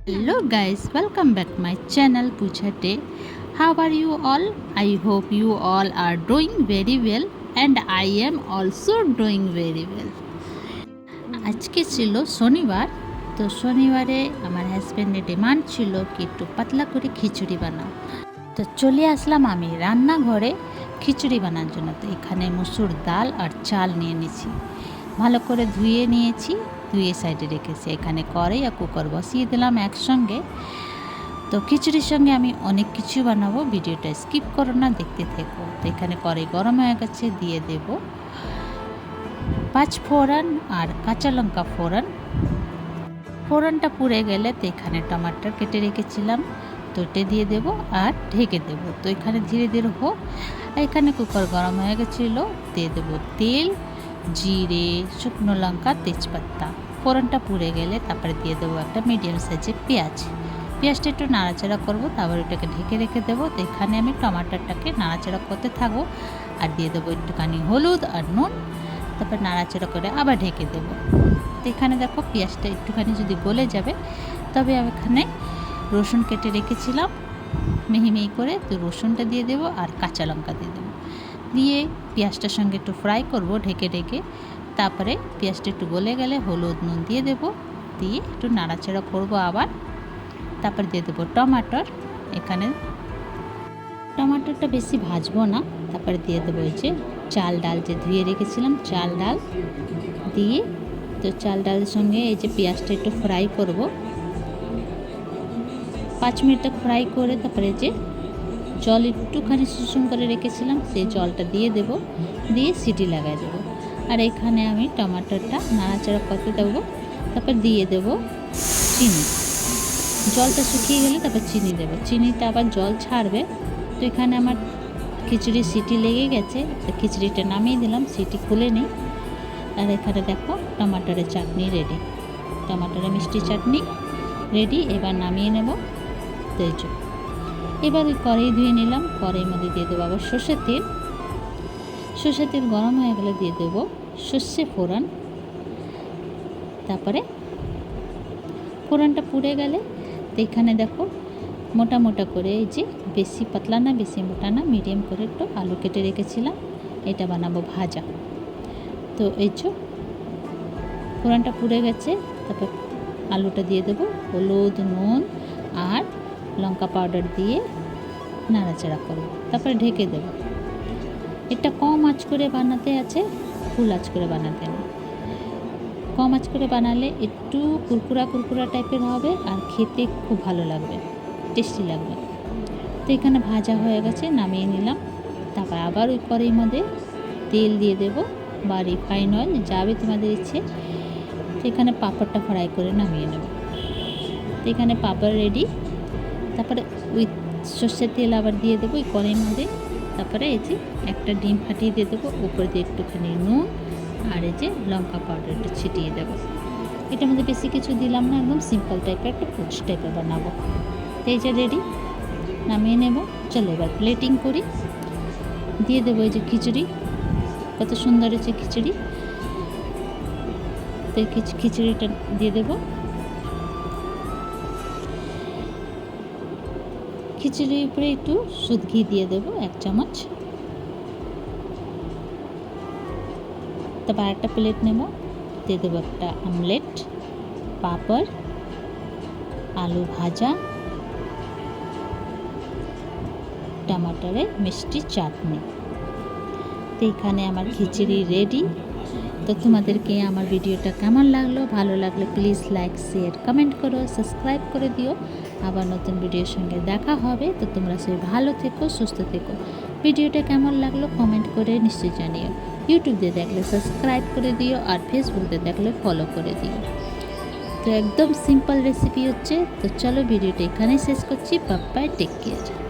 Hello guys, welcome back my channel Pooja Day. How are you all? I hope you all are doing very well and I am also doing very well. আজকে ছিল শনিবার, তো শনিবারে আমার হাজব্যান্ডের demand ছিল কি একটু পাতলা করে খিচুড়ি বানাও। তো চলে আসলাম আমি রান্নাঘরে খিচুড়ি বানানোর জন্য। তো এখানে মসুর ডাল আর চাল নিয়ে নিয়েছি, ভালো করে ধুয়ে নিয়েছি, ধুয়ে সাইডে রেখেছি। এখানে কড়াই আর কুকার বসিয়ে দিলাম একসঙ্গে। তো খিচুড়ির সঙ্গে আমি অনেক কিছু বানাবো, ভিডিওটা স্কিপ করো না, দেখতে থেকো। তো এখানে কড়াই গরম হয়ে গেছে, দিয়ে দেব 5 ফোড়ন আর কাঁচা লঙ্কা ফোড়ন। ফোড়নটা পুড়ে গেলে তো এখানে টমাটো কেটে রেখেছিলাম, তো এটা দিয়ে দেব আর ঢেকে দেব। তো এখানে ধীরে ধীরে হোক। এখানে কুকার গরম হয়ে গেছিলো, দিয়ে দেবো তেল, জিরে, শুকনো লঙ্কা, তেজপাতা। ফোড়নটা পুড়ে গেলে তারপরে দিয়ে দেবো একটা মিডিয়াম সাইজের পেঁয়াজটা একটু নাড়াচাড়া করবো, তারপর ওটাকে ঢেকে রেখে দেবো। তো এখানে আমি টমাটোটাকে নাড়াচাড়া করতে থাকবো আর দিয়ে দেবো একটুখানি হলুদ আর নুন, তারপর নাড়াচাড়া করে আবার ঢেকে দেবো। তো এখানে দেখো পেঁয়াজটা একটুখানি যদি গলে যাবে, তবে আমি এখানে রসুন কেটে রেখেছিলাম মিহি মিহি করে, তো রসুনটা দিয়ে দেবো আর কাঁচা লঙ্কা দিয়ে দেবো। দিয়ে পেঁয়াজটার সঙ্গে একটু ফ্রাই করব ঢেকে ঢেকে। তারপরে পেঁয়াজটা একটু গলে গেলে হলুদ নুন দিয়ে দেব, দিয়ে একটু নাড়াচাড়া করব আবার। তারপর দিয়ে দেবো টমাটোর। এখানে টমাটোরটা বেশি ভাজবো না। তারপরে দিয়ে দেবো ওই যে চাল ডাল যে ধুয়ে রেখেছিলাম, চাল ডাল দিয়ে, তো চাল ডালের সঙ্গে এই যে পেঁয়াজটা একটু ফ্রাই করব 5 মিনিট ফ্রাই করে। তারপরে যে জল একটুখানি শুষণ করে রেখেছিলাম, সেই জলটা দিয়ে দেব, দিয়ে সিটি লাগাই দেবো। আর এখানে আমি টমাটোটা নাড়াচাড়া করতে দেবো। তারপর দিয়ে দেব চিনি, জলটা শুকিয়ে গেলে তারপর চিনি দেবো, চিনিটা আবার জল ছাড়বে। তো এখানে আমার খিচুড়ি সিটি লেগে গেছে, তো খিচুড়িটা নামিয়ে দিলাম, সিটি খুলে নিই। আর এখানে দেখো টমাটোরের চাটনি রেডি, টমাটোরের মিষ্টি চাটনি রেডি। এবার নামিয়ে নেব। তো এবার কড়াই ধুয়ে নিলাম, কড়াইয়ের মধ্যে দিয়ে দেবো আবার সর্ষের তেল গরম হয়ে গেলে দিয়ে দেবো সর্ষে ফোড়ন। তারপরে ফোড়নটা পুড়ে গেলে তো এখানে দেখো মোটা মোটা করে, এই যে বেশি পাতলা না বেশি মোটা না, মিডিয়াম করে একটু আলু কেটে রেখেছিলাম, এটা বানাবো ভাজা। তো এই যে ফোড়নটা পুড়ে গেছে, তারপর আলুটা দিয়ে দেবো, হলুদ নুন আর লঙ্কা পাউডার দিয়ে নাড়াচাড়া করব, তারপরে ঢেকে দেব। এটা কম আঁচ করে বানাতে আছে, ফুল আঁচ করে বানাতে না। কম আঁচ করে বানালে একটু কুরকুরা টাইপের হবে আর খেতে খুব ভালো লাগবে, টেস্টি লাগবে। তো এখানে ভাজা হয়ে গেছে, নামিয়ে নিলাম। তারপর আবার ওই কড়াইয়ের মধ্যে তেল দিয়ে দেব বা রিফাইন অয়েল, যাবে তোমাদের ইচ্ছে। তো এখানে পাঁপড়টা ফ্রাই করে নামিয়ে নেব। তো এখানে পাঁপড় রেডি। তারপরে ওই সর্ষের তেল আবার দিয়ে দেবো ওই কড়াইয়ের মধ্যে। তারপরে এই যে একটা ডিম ফাটিয়ে দিয়ে দেবো, উপর দিয়ে একটুখানি নুন আর এই যে লঙ্কা পাউডারটা ছিটিয়ে দেবো। এটার মধ্যে বেশি কিছু দিলাম না, একদম সিম্পল টাইপের একটা ফুচ টাইপের বানাবো। তো এই যে রেডি, নামিয়ে নেব। চলো এবার প্লেটিং করি। দিয়ে দেবো এই যে খিচুড়ি, কত সুন্দর হয়েছে খিচুড়ি। তো খিচুড়িটা দিয়ে দেবো। খিচুড়ির উপরে একটু সুদ ঘি দিয়ে দেবো 1 চামচ। তারপর একটা প্লেট নেব, দিয়ে দেবো একটা আমলেট, পাঁপড়, আলু ভাজা, টমাটোরের মিষ্টি চাটনি। তো এখানে আমার খিচুড়ি রেডি। তো তোমাদেরকে আমার ভিডিওটা কেমন লাগলো, ভালো লাগলে প্লিজ লাইক শেয়ার কমেন্ট করো, সাবস্ক্রাইব করে দিও। আবার নতুন ভিডিওর সঙ্গে দেখা হবে। তো তোমরা সবাই ভালো থেকো, সুস্থ থেকো। ভিডিওটা কেমন লাগলো কমেন্ট করে নিশ্চয়ই জানিও। ইউটিউব দিয়ে দেখলে সাবস্ক্রাইব করে দিও আর ফেসবুক দিয়ে দেখলে ফলো করে দিও। তো একদম সিম্পল রেসিপি হচ্ছে। তো চলো ভিডিওটা এখানেই শেষ করছি। Bye bye, take care.